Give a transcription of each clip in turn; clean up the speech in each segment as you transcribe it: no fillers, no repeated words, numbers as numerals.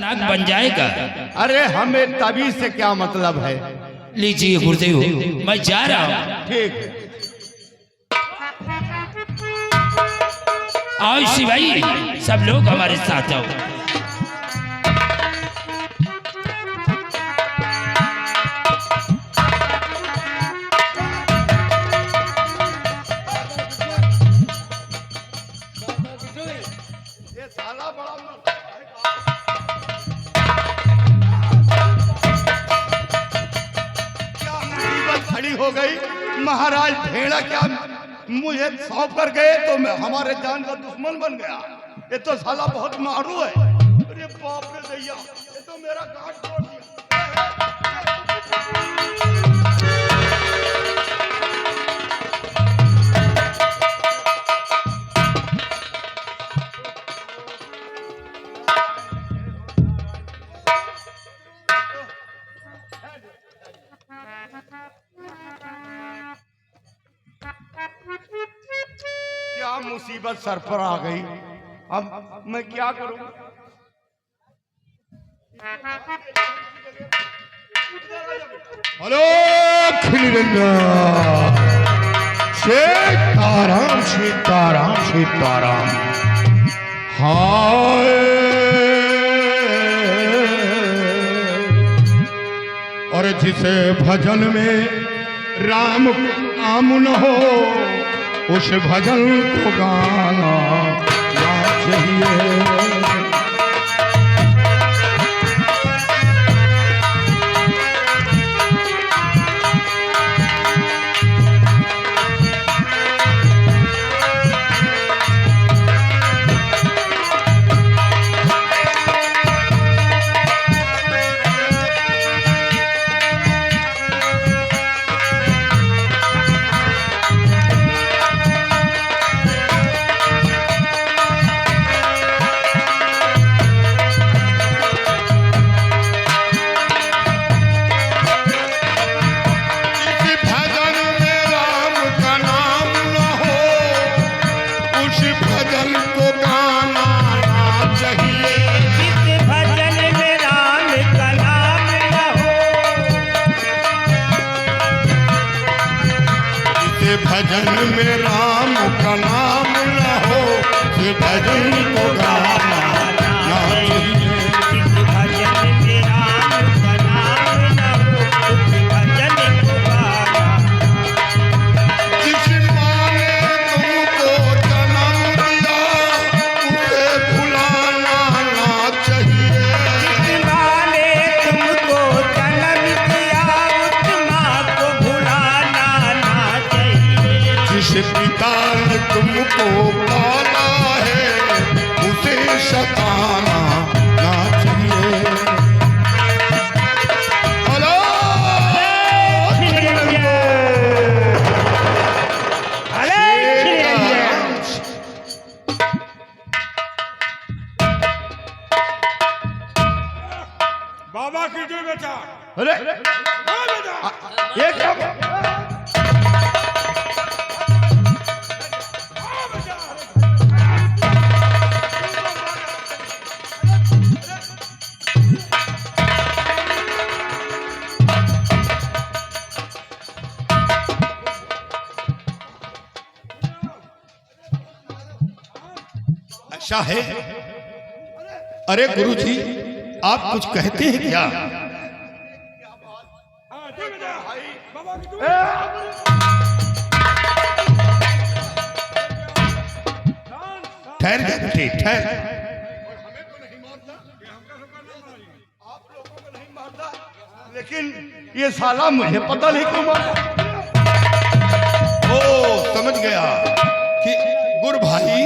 नाक बन जाएगा। अरे हमें तभी से क्या मतलब है। लीजिए गुरुदेव, मैं जा रहा हूँ। ठीक। आओ शिवाई, सब लोग हमारे साथ आओ। ये साला बड़ा क्या मुसीबत खड़ी हो गई। महाराज भेड़ा क्या मुझे सौंप कर गए तो मैं हमारे जान का दुश्मन बन गया। ये तो साला बहुत मारू है। अरे बाप रे दैया, ये तो मेरा गांठ तोड़ दिया। क्या मुसीबत सर पर आ गई। अब मैं क्या करूं। हेलो सीताराम सीताराम सीताराम। हाय और जिसे भजन में राम नाम न हो उस भजन को गाना ना चाहिए। भजन में राम का नाम न हो उस भजन को गाना ना चाहिए। भजन में राम का नाम न हो उस भजन को गाना। जिस माँ ने तुमको जन्म दिया उसे भुलाना ना चाहिए। जिस माँ ने तुमको जन्म दिया उस माँ को भुलाना ना चाहिए। जिस पिता ने तुमको पाला है उसे सताना ना चाहिए। हेलो बाबा की जय बेटा। अरे ये क्या ऐसा है। अरे गुरुजी आप कुछ कहते हैं क्या। ठहर गए बेटे ठहर। आप लोगों को नहीं मारता, लेकिन ये साला मुझे पता नहीं क्यों मारता। ओ समझ गया कि गुरु भाई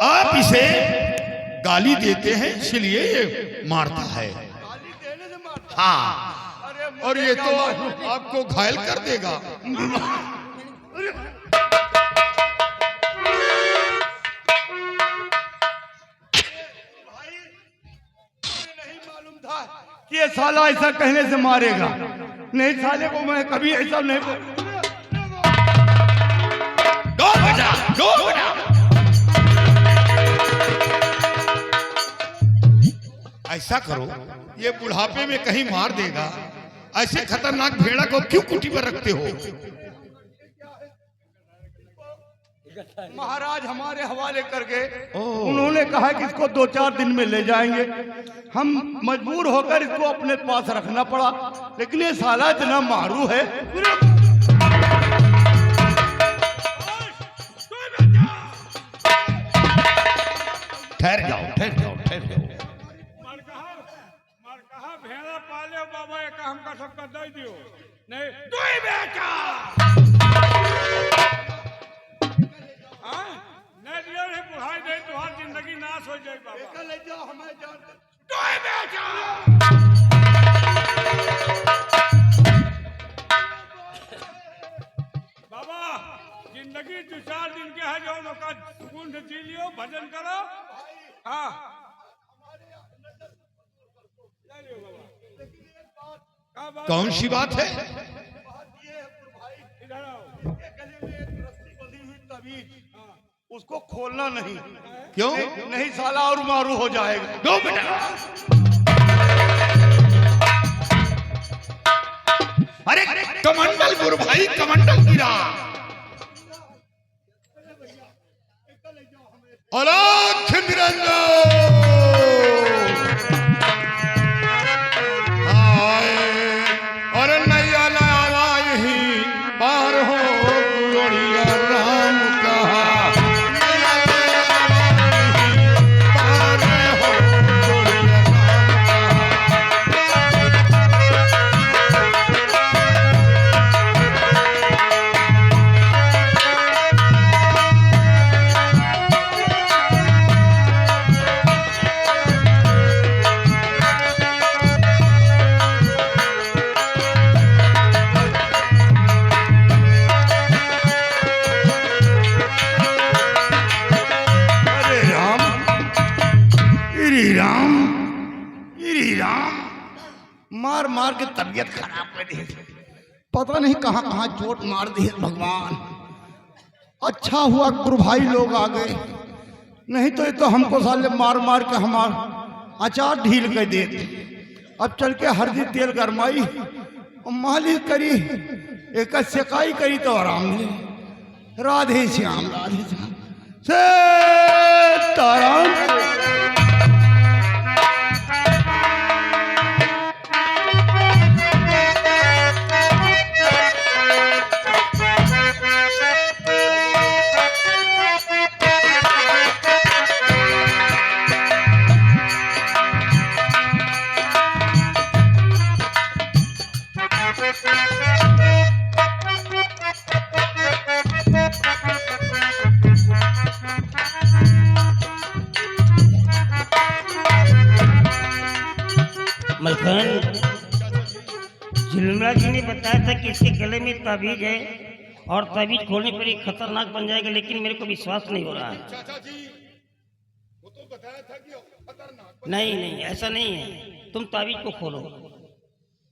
आप इसे गाली देते हैं इसलिए ये मारता है। गाली देने से मारता। हाँ अरे और ये तो आपको घायल कर देगा। नहीं मालूम था कि ये साला ऐसा कहने से मारेगा। नहीं साले को मैं कभी ऐसा नहीं दो बेटा दो बेटा। ऐसा करो, ये बुढ़ापे में कहीं मार देगा, ऐसे खतरनाक भेड़ा को क्यों कुटी पर रखते हो? महाराज हमारे हवाले कर गए, उन्होंने कहा कि इसको 2-4 दिन में ले जाएंगे। हम मजबूर होकर इसको अपने पास रखना पड़ा, लेकिन ये साला इतना मारू है। ठहर जाओ, ठहर जाओ, ठहर जाओ। मार कहा भेड़ा पाले बाबा, एक हमका सबका दे दियो नहीं तू ही बेटा। नहीं दियो रे बुढ़ाई दे, तुम्हारी जिंदगी नाश हो जाए बाबा। ले जाओ हमें जान तू ही बेटा। बाबा जिंदगी 2-4 दिन के है, जो लोग सुकून से जी लियो, भजन करो। हाँ कौन सी बात है? इधर आओ। उसको खोलना नहीं। क्यों? नहीं साला और मारू हो जाएगा। दो बेटा। अरे कमंडल गुरु भाई, कमंडल गिरा। अलख निरंजन और नैया लावा यही पार हो गुड़िया राम कहा। पार हो गुड़िया मार मार के तबीयत खराब कर दी, पता नहीं कहां कहां चोट मार दी है भगवान। अच्छा हुआ गुरु भाई लोग आ गए, नहीं तो ये तो हमको साले मार मार के हमार अचार ढील कर देते। अब चल के हल्दी तेल गरमाई और मालिश करी, एक सेकाई करी तो आराम मिले। राधे श्याम, राधे श्याम, सीताराम। मलखन, झिलमिला जी ने बताया था कि इसके गले में ताबीज है और ताबीज खोलने पर ये खतरनाक बन जाएगा, लेकिन मेरे को विश्वास नहीं हो रहा है। चाचा जी, वो तो बताया था कि खतरनाक। नहीं नहीं, ऐसा नहीं है, तुम ताबीज को खोलो।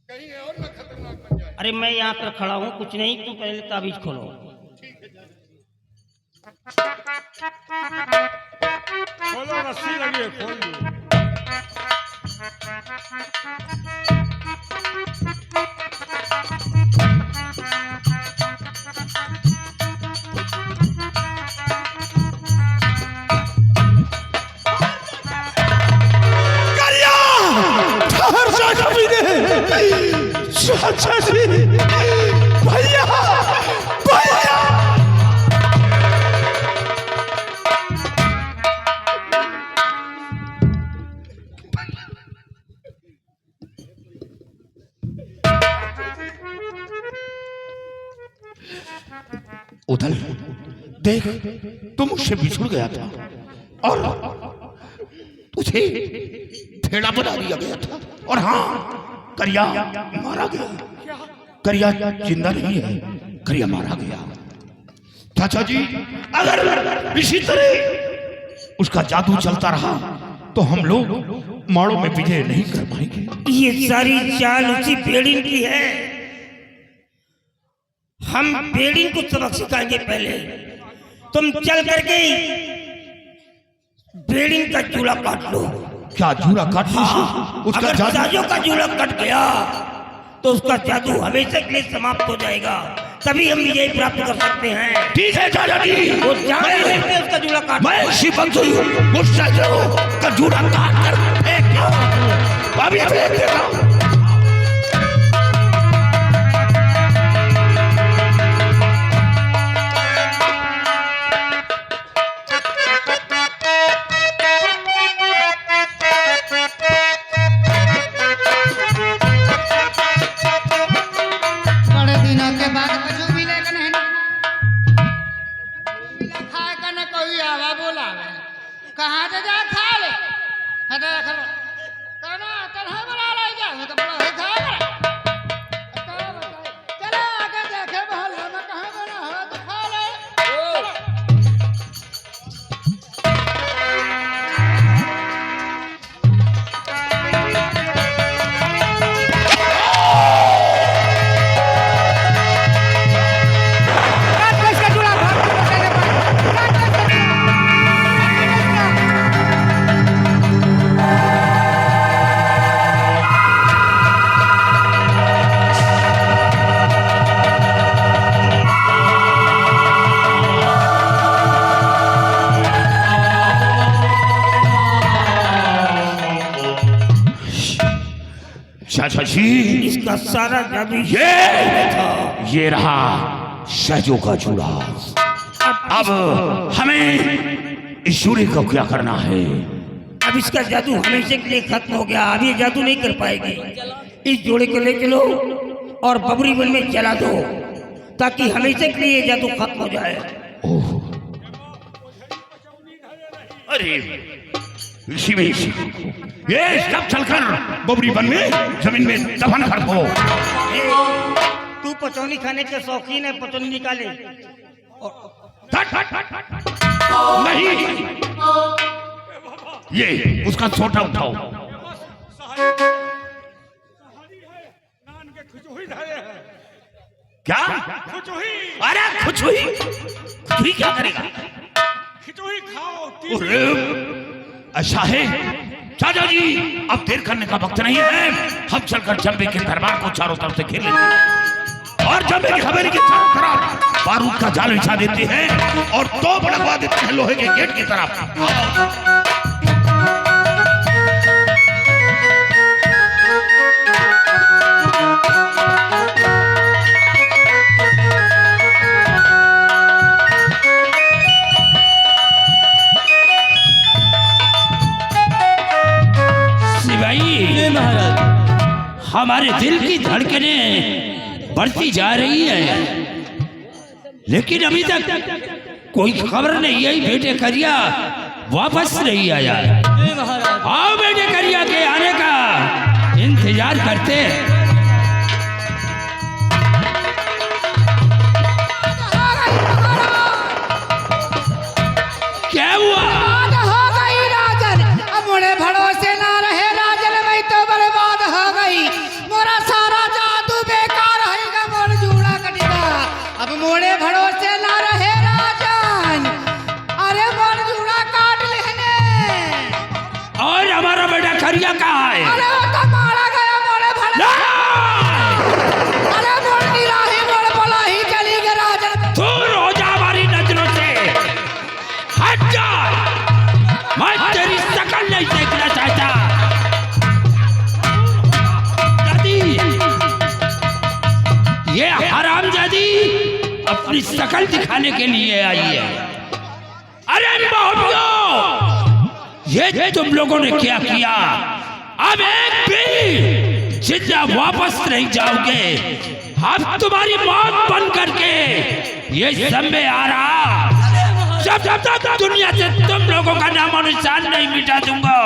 कहीं और ना खतरनाक बन जाए। अरे मैं यहाँ पर खड़ा हूँ, कुछ नहीं, तुम पहले ताबीज खोलो। खोलो, रस्सी लगी है, खोल दो। चाचा जी, भैया भैया, उधर देख, तू मुझसे बिछुड़ गया था और तुझे भेड़ा बना दिया गया था। और हाँ, करिया मारा गया। करिया जिंदा नहीं है, करिया मारा गया। चाचा जी, अगर इसी तरह उसका जादू चलता रहा तो हम लोग माड़ों में विजय नहीं कर पाएंगे। ये सारी चाल उसी बेड़िन की है। हम बेड़िन को सबक सिखाएंगे। पहले तुम चल करके बेड़िन का चूल्हा काट लो। क्या जूड़ा काट उसका अगर जादू साजों का जूड़ा कट गया तो उसका जादू हमेशा के लिए समाप्त हो जाएगा, तभी हम विजय प्राप्त कर सकते हैं। ठीक है चाचा जी, वो जान नहीं सकते उसका जूड़ा काट। मैं शिवम गुस्सा का जूड़ा काट कर फेंक दूं। अभी फेंक देता हूं। बड़े दिनों के बाद कुछ भी लेकर नहीं खाए का न कोई आवा बोलावे कहाँ से जा खा ले हटा रख करना तरह बना ले जा तो बड़ा है खा चलो आगे देखे बहल हम कहाँ बना हो तो खा ले चाचा जी, इसका सारा जादू ये रहा सहजों का जूड़ा। अब हमें इस जूड़े को क्या करना है? अब इसका जादू हमेशा के लिए खत्म हो गया, अब ये जादू नहीं कर पाएगी। इस जोड़े को ले चलो और बबरी वन में जला दो ताकि हमेशा के लिए ये जादू खत्म हो जाए। ओह, अरे इसी में ये सब चलकर बबरी वन में जमीन में दफन कर दो। तू पचौनी खाने के शौकीन है, पचौनी निकाले। नहीं, ये उसका छोटा उठाओ। क्या? अरे खुचुही क्या करेगा? खिचड़ी खाओ। अरे ऐसा है चाचा जी, अब देर करने का वक्त नहीं है। हम चलकर जंबे के दरबार को चारों तरफ से घेर लेते हैं और जंबे की हवेली के चारों तरफ बारूद का जाल बिछा देते हैं और तो भड़कवा देते हैं लोहे के गेट की तरफ। हमारे दिल की धड़कनें बढ़ती जा रही है, लेकिन अभी तक कोई खबर नहीं आई। बेटे करिया वापस नहीं आया। आओ बेटे करिया के आने का इंतजार करते हैं। क्या हुआ? हो गई राजन, अब मुझे भरोसे ना रहे राजन, मैं तो बर्बाद हो गई। मोरा सारा जादू बेकार है, मोर जूड़ा कटेगा। अब मोरे भरोसे ना रहे राजन, अरे मोर जूड़ा काट लेने। और हमारा बेटा करिया कहाँ है? अरे वो तो मारा गया मोरे भले। अरे मोर निराही मोर बोला ही चली गई राजन। दूर हो जा हमारी नजरों से, हट जा। मैं तेरी शकल नहीं देखना चाहता। दादी, ये हरामजादी अपनी शकल दिखाने के लिए आई है। अरे मोहब्बतों, ये तुम लोगों ने क्या किया? अब एक भी जिंदा वापस नहीं जाओगे। अब तुम्हारी मौत बन करके ये जंबे आ रहा। जब तक दुनिया से तुम लोगों का नाम और निशान नहीं मिटा दूंगा,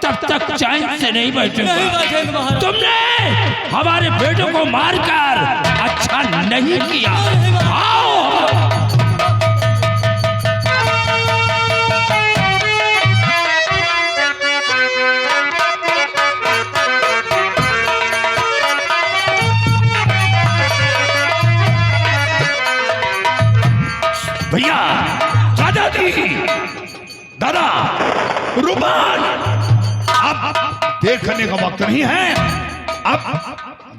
तब तक चैन से नहीं बैठूंगा। तुमने हमारे बेटों को मारकर अच्छा नहीं किया। आओ। भैया, दादाजी, दादा, रुमान, देखने का वक्त नहीं है। अब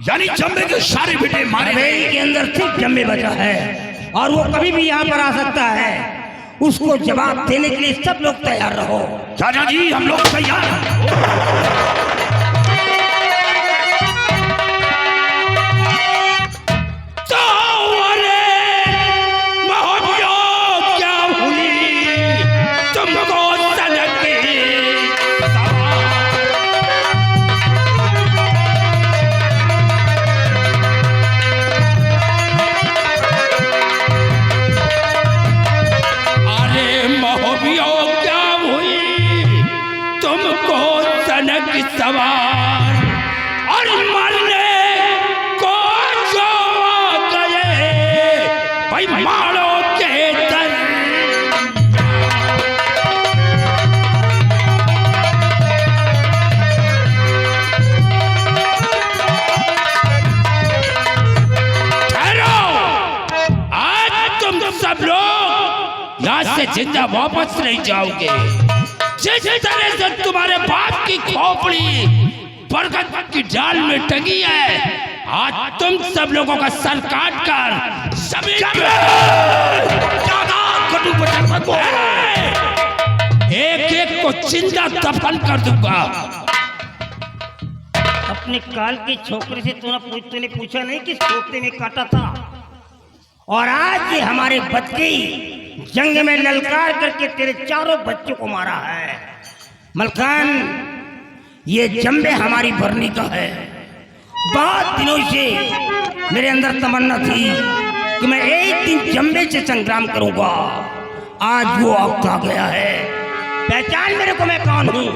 यानी जम्बे के सारे बेटे मारे हवेली के अंदर सिर्फ जम्बे बचा है और वो कभी भी यहाँ पर आ सकता है। उसको जवाब देने के लिए सब लोग तैयार रहो। चाचा जी हम लोग तैयार हैं। सवार और मरने को जो गए भाई मारो के दर। ठहरो, आज तुम सब लोग यहाँ से जिंदा वापस नहीं जाओगे। जिस तरह से तुम्हारे बाप की खोपड़ी बरगद की डाल में टंगी है, आज तुम सब लोगों का सर काट कर जमीन एक एक को जिंदा दफन कर दूंगा। अपने काल के छोकरे से तूने पूछा नहीं कि सोते में काटा था, और आज ये हमारे बच्चे जंग में ललकार करके तेरे चारों बच्चों को मारा है। मलकान, ये जंबे हमारी भरनी का है। बहुत दिनों से मेरे अंदर तमन्ना थी कि मैं एक दिन जंबे से संग्राम करूंगा। आज वो वक्त आ गया है। पहचान मेरे को मैं कौन हूँ?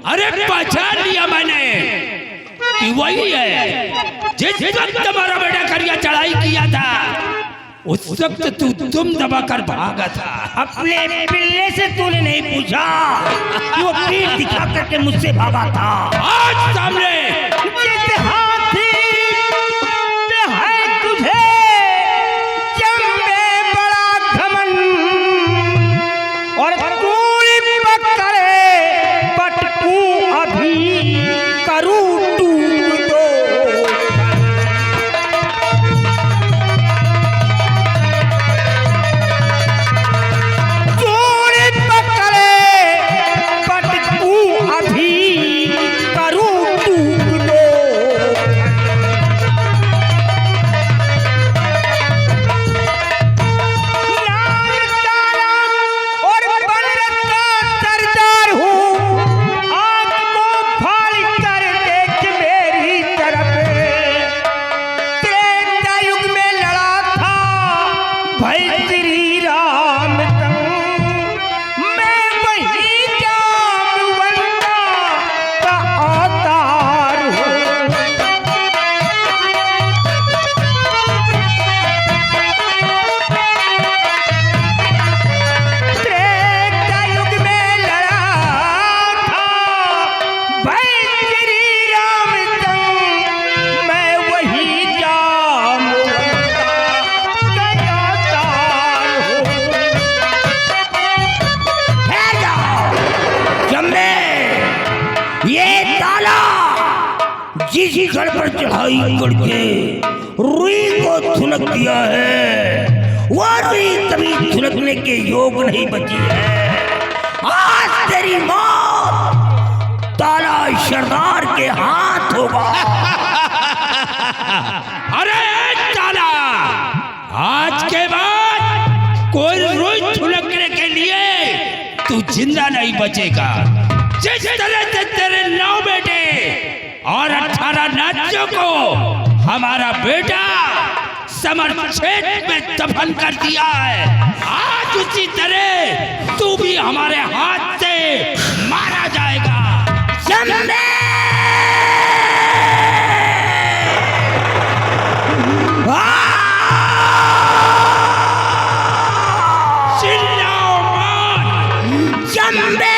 अरे पहचान लिया मैंने कि वही है जिस वक्त तुम्हारा बेटा करिया चढ़ाई किया था, उस वक्त तू तुम दबाकर भागा था। अपने पिल्ले से तूने नहीं पूछा कि वो पीठ दिखा करके मुझसे भागा था। आज सामने जिस हाथी पे है तुझे जंबे बड़ा घमंड, और तूरी पकड़े पटकू अभी करूँ टूट दो। जिस घर पर चढ़ाई करके रुई को थुनक दिया है, वह रुई कभी थुनकने के योग नहीं बची है। आज तेरी मौत ताला सरदार के हाथ होगा। अरे ताला, आज के बाद कोई रुई थुनकने के लिए तू जिंदा नहीं बचेगा। जिस तरह से तेरे 9 बेटे और 18 नाथियों को हमारा बेटा समरक्षेत में दफन कर दिया है, आज उसी तरह तू भी हमारे हाथ से मारा जाएगा। चिल्लाओ मत, जंबे।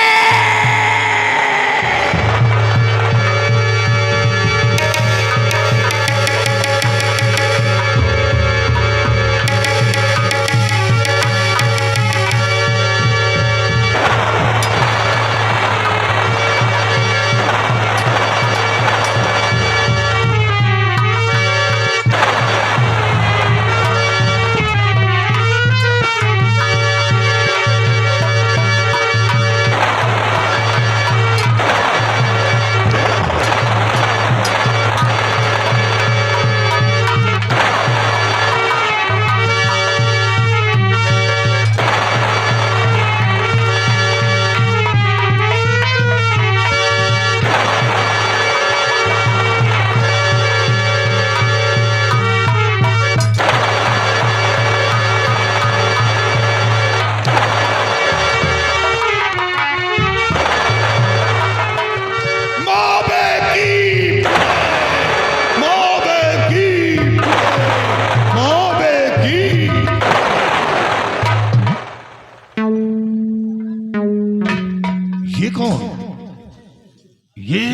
ये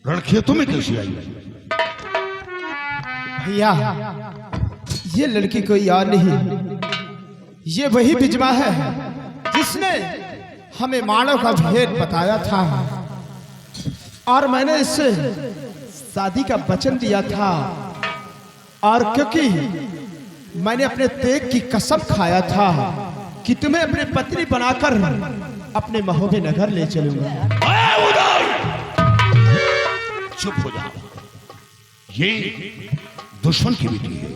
लड़की तुम्हें कैसी आई? भैया ये लड़की कोई और नहीं, ये वही बिजवा है जिसने हमें मानव का भेद बताया था और मैंने इससे शादी का वचन दिया था। और क्योंकि मैंने अपने तेग की कसम खाया था कि तुम्हें अपनी पत्नी बनाकर अपने महोबे नगर ले चलूंगा। चुप हो जाओ, ये दुश्मन की बेटी है,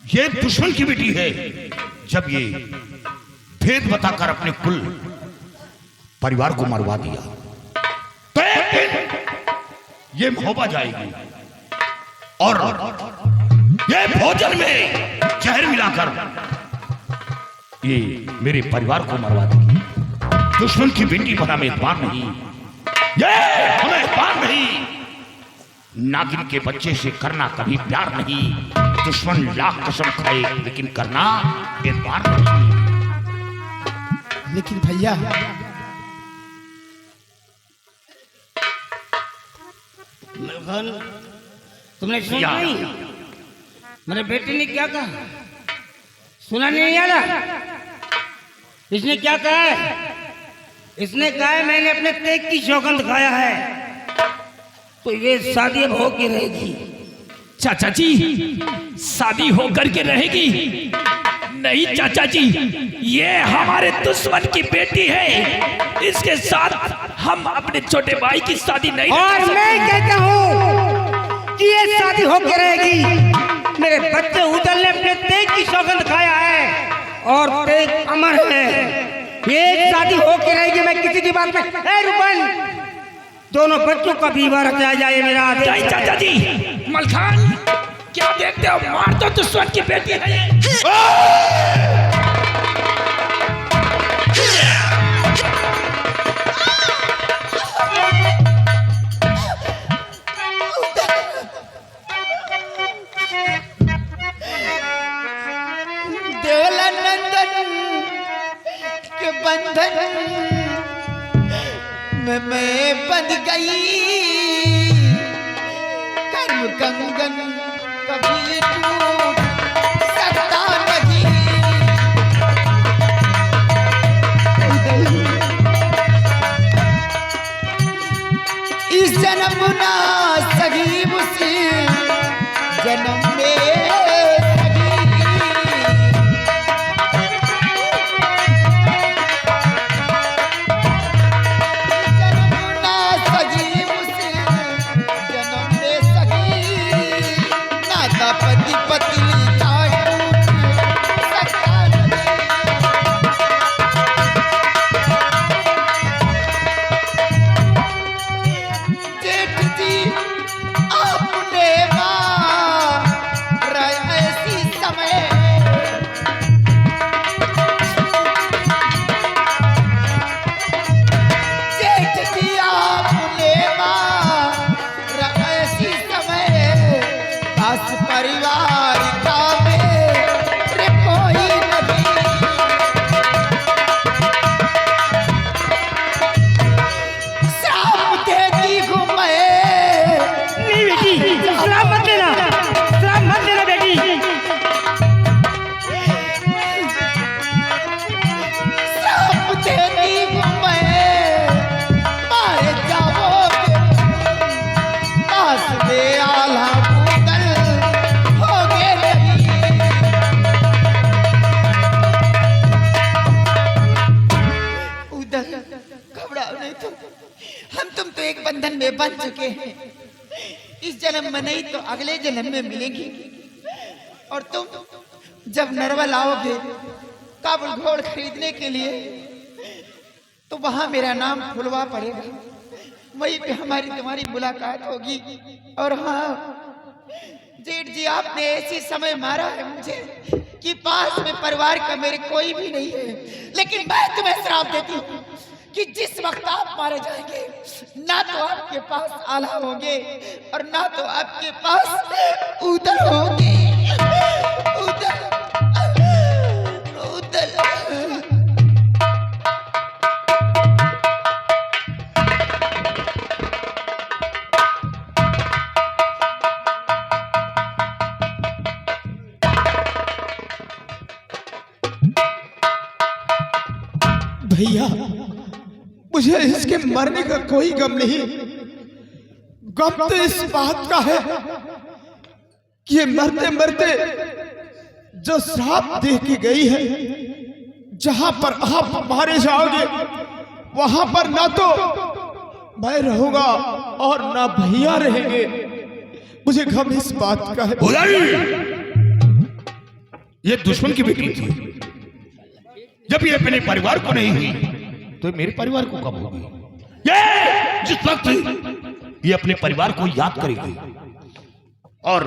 ये दुश्मन की बेटी है। जब ये भेद बताकर अपने कुल परिवार को मरवा दिया तो एक दिन ये महोबा जाएगी और ये भोजन में जहर मिलाकर ये मेरे परिवार को मरवा देगी। दुश्मन की बेटी पर हमें एतबार नहीं, ये हमें एतबार नहीं। नागिन के बच्चे से करना कभी प्यार नहीं। दुश्मन लाख कसम खाए लेकिन करना एतबार नहीं। लेकिन भैया तुमने सुना नहीं मेरे बेटे ने क्या कहा? सुना नहीं आया? इसने क्या कहा है? इसने कहा है मैंने अपने तेग की सौगंध खाया है तो ये शादी अब होके रहेगी। चाचा जी शादी होकर के रहेगी? नहीं चाचा जी, ये हमारे दुश्मन की बेटी है, इसके साथ हम अपने छोटे भाई की शादी नहीं और मैं कहता हूँ कि ये शादी होके रहेगी। मेरे बच्चे उदल ने अपने तेग की सौगंध खाया है और तेग अमर है। ये शादी होके रहेगी। मैं किसी की बात में रुपन दोनों बच्चों का विवाह रचा जाए मेरा आदेश। नहीं चाचा जी, मलखान क्या देखते हो? मार दो, दुश्मन की बेटी है ये। बंधन में मैं बंध गई, कर्म कंगन कभी टूट सकता नहीं। इस जन्म ना सही उसी जन्म में बंधन में बंध चुके हैं। इस जन्म में नहीं तो अगले जन्म में मिलेंगी। और तुम जब नरवल आओगे काबुल घोड़ खरीदने के लिए तो वहां मेरा नाम खुलवा पड़ेगा, वहीं पे हमारी तुम्हारी मुलाकात होगी। और हाँ जेठ जी, आपने ऐसी समय मारा है मुझे कि पास में परिवार का मेरे कोई भी नहीं है, लेकिन मैं तुम्हें श्राप देती हूँ कि जिस वक्त आप मारे जाएंगे ना तो आपके पास आला होंगे और ना तो आपके पास उदल होंगे। उदल उदल भैया मुझे इसके मरने का कोई गम नहीं। गम तो इस बात का है कि ये मरते मरते जो श्राप दे के गई है, जहां पर आप मारे जाओगे वहां पर ना तो मैं रहूंगा और ना भैया रहेंगे। मुझे गम इस बात का है। उदल, ये दुश्मन की बेटी थी। जब ये अपने परिवार को नहीं हुई तो मेरे परिवार को कब होगी? ये जिस वक्त ये अपने परिवार को याद करेगी और